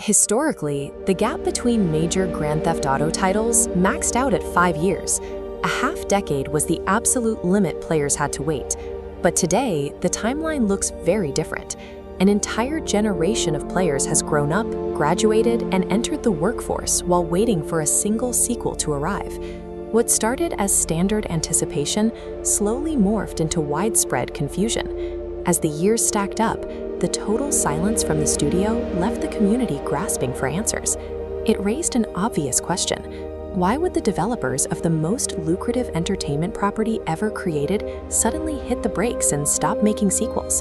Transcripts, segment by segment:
Historically, the gap between major Grand Theft Auto titles maxed out at 5 years. A half-decade was the absolute limit players had to wait. But today, the timeline looks very different. An entire generation of players has grown up, graduated, and entered the workforce while waiting for a single sequel to arrive. What started as standard anticipation slowly morphed into widespread confusion. As the years stacked up, the total silence from the studio left the community grasping for answers. It raised an obvious question. Why would the developers of the most lucrative entertainment property ever created suddenly hit the brakes and stop making sequels?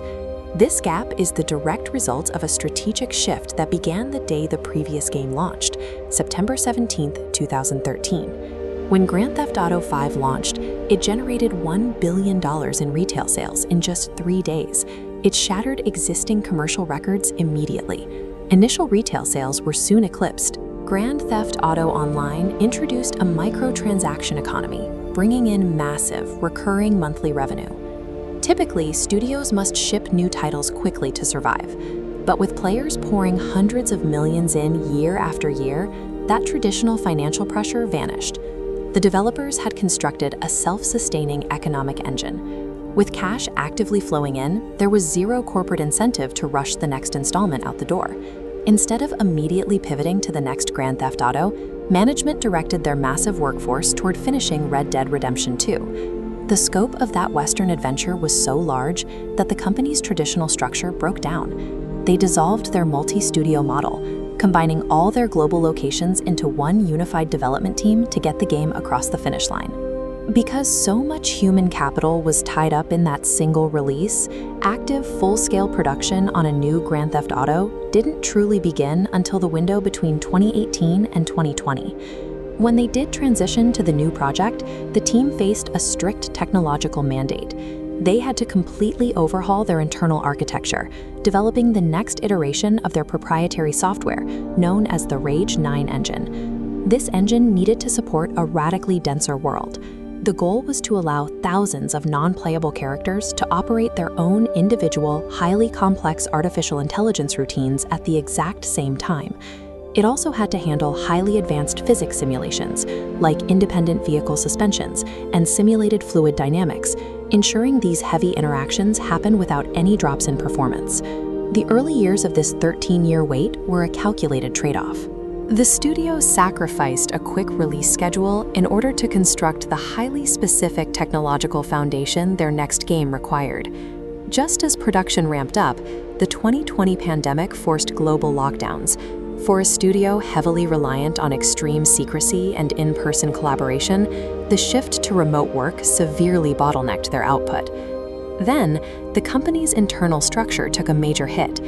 This gap is the direct result of a strategic shift that began the day the previous game launched, September 17, 2013. When Grand Theft Auto V launched, it generated $1 billion in retail sales in just 3 days. It shattered existing commercial records immediately. Initial retail sales were soon eclipsed. Grand Theft Auto Online introduced a microtransaction economy, bringing in massive, recurring monthly revenue. Typically, studios must ship new titles quickly to survive. But with players pouring hundreds of millions in year after year, that traditional financial pressure vanished. The developers had constructed a self-sustaining economic engine. With cash actively flowing in, there was zero corporate incentive to rush the next installment out the door. Instead of immediately pivoting to the next Grand Theft Auto, management directed their massive workforce toward finishing Red Dead Redemption 2. The scope of that Western adventure was so large that the company's traditional structure broke down. They dissolved their multi-studio model, combining all their global locations into one unified development team to get the game across the finish line. Because so much human capital was tied up in that single release, active full-scale production on a new Grand Theft Auto didn't truly begin until the window between 2018 and 2020. When they did transition to the new project, the team faced a strict technological mandate. They had to completely overhaul their internal architecture, developing the next iteration of their proprietary software, known as the Rage 9 engine. This engine needed to support a radically denser world. The goal was to allow thousands of non-playable characters to operate their own individual, highly complex artificial intelligence routines at the exact same time. It also had to handle highly advanced physics simulations, like independent vehicle suspensions and simulated fluid dynamics, ensuring these heavy interactions happen without any drops in performance. The early years of this 13-year wait were a calculated trade-off. The studio sacrificed a quick release schedule in order to construct the highly specific technological foundation their next game required. Just as production ramped up, the 2020 pandemic forced global lockdowns. For a studio heavily reliant on extreme secrecy and in-person collaboration, the shift to remote work severely bottlenecked their output. Then, the company's internal structure took a major hit.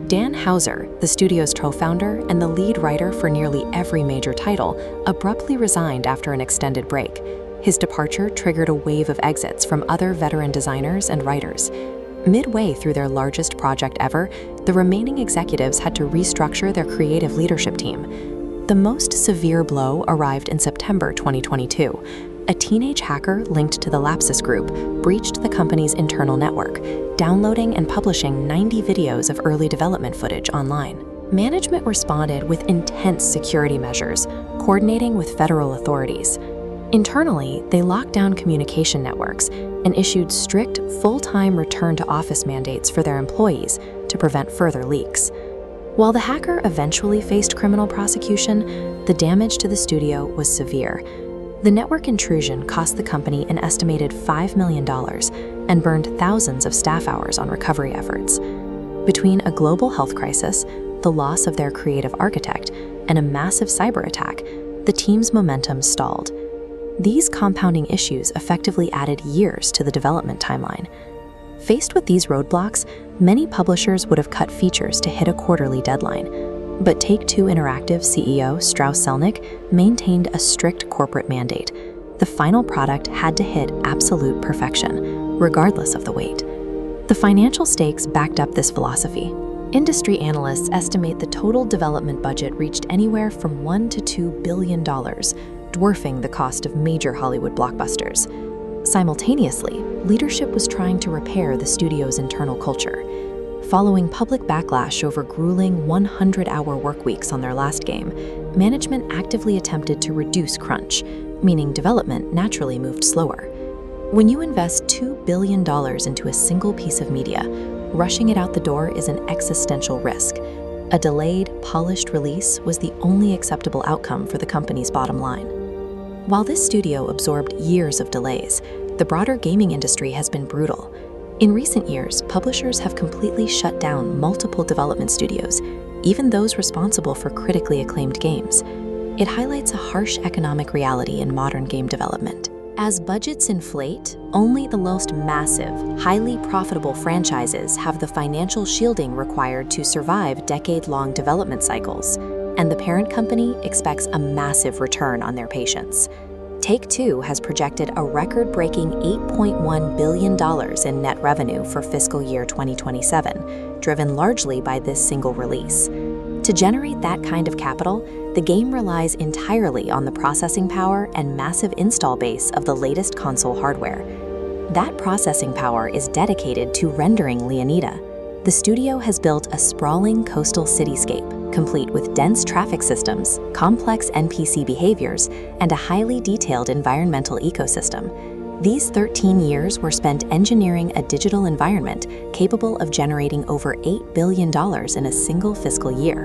Dan Houser, the studio's co-founder and the lead writer for nearly every major title, abruptly resigned after an extended break. His departure triggered a wave of exits from other veteran designers and writers. Midway through their largest project ever, the remaining executives had to restructure their creative leadership team. The most severe blow arrived in September 2022. A teenage hacker linked to the Lapsus Group breached the company's internal network, downloading and publishing 90 videos of early development footage online. Management responded with intense security measures, coordinating with federal authorities. Internally, they locked down communication networks and issued strict, full-time return-to-office mandates for their employees to prevent further leaks. While the hacker eventually faced criminal prosecution, the damage to the studio was severe. The network intrusion cost the company an estimated $5 million and burned thousands of staff hours on recovery efforts. Between a global health crisis, the loss of their creative architect, and a massive cyber attack, the team's momentum stalled. These compounding issues effectively added years to the development timeline. Faced with these roadblocks, many publishers would have cut features to hit a quarterly deadline. But Take-Two Interactive CEO Strauss Zelnick maintained a strict corporate mandate. The final product had to hit absolute perfection, regardless of the wait. The financial stakes backed up this philosophy. Industry analysts estimate the total development budget reached anywhere from $1 to $2 billion, dwarfing the cost of major Hollywood blockbusters. Simultaneously, leadership was trying to repair the studio's internal culture. Following public backlash over grueling 100-hour work weeks on their last game, management actively attempted to reduce crunch, meaning development naturally moved slower. When you invest $2 billion into a single piece of media, rushing it out the door is an existential risk. A delayed, polished release was the only acceptable outcome for the company's bottom line. While this studio absorbed years of delays, the broader gaming industry has been brutal. In recent years, publishers have completely shut down multiple development studios, even those responsible for critically acclaimed games. It highlights a harsh economic reality in modern game development. As budgets inflate, only the most massive, highly profitable franchises have the financial shielding required to survive decade-long development cycles, and the parent company expects a massive return on their patience. Take-Two has projected a record-breaking $8.1 billion in net revenue for fiscal year 2027, driven largely by this single release. To generate that kind of capital, the game relies entirely on the processing power and massive install base of the latest console hardware. That processing power is dedicated to rendering Leonida. The studio has built a sprawling coastal cityscape, complete with dense traffic systems, complex NPC behaviors, and a highly detailed environmental ecosystem. These 13 years were spent engineering a digital environment capable of generating over $8 billion in a single fiscal year.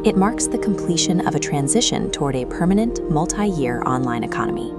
It marks the completion of a transition toward a permanent, multi-year online economy.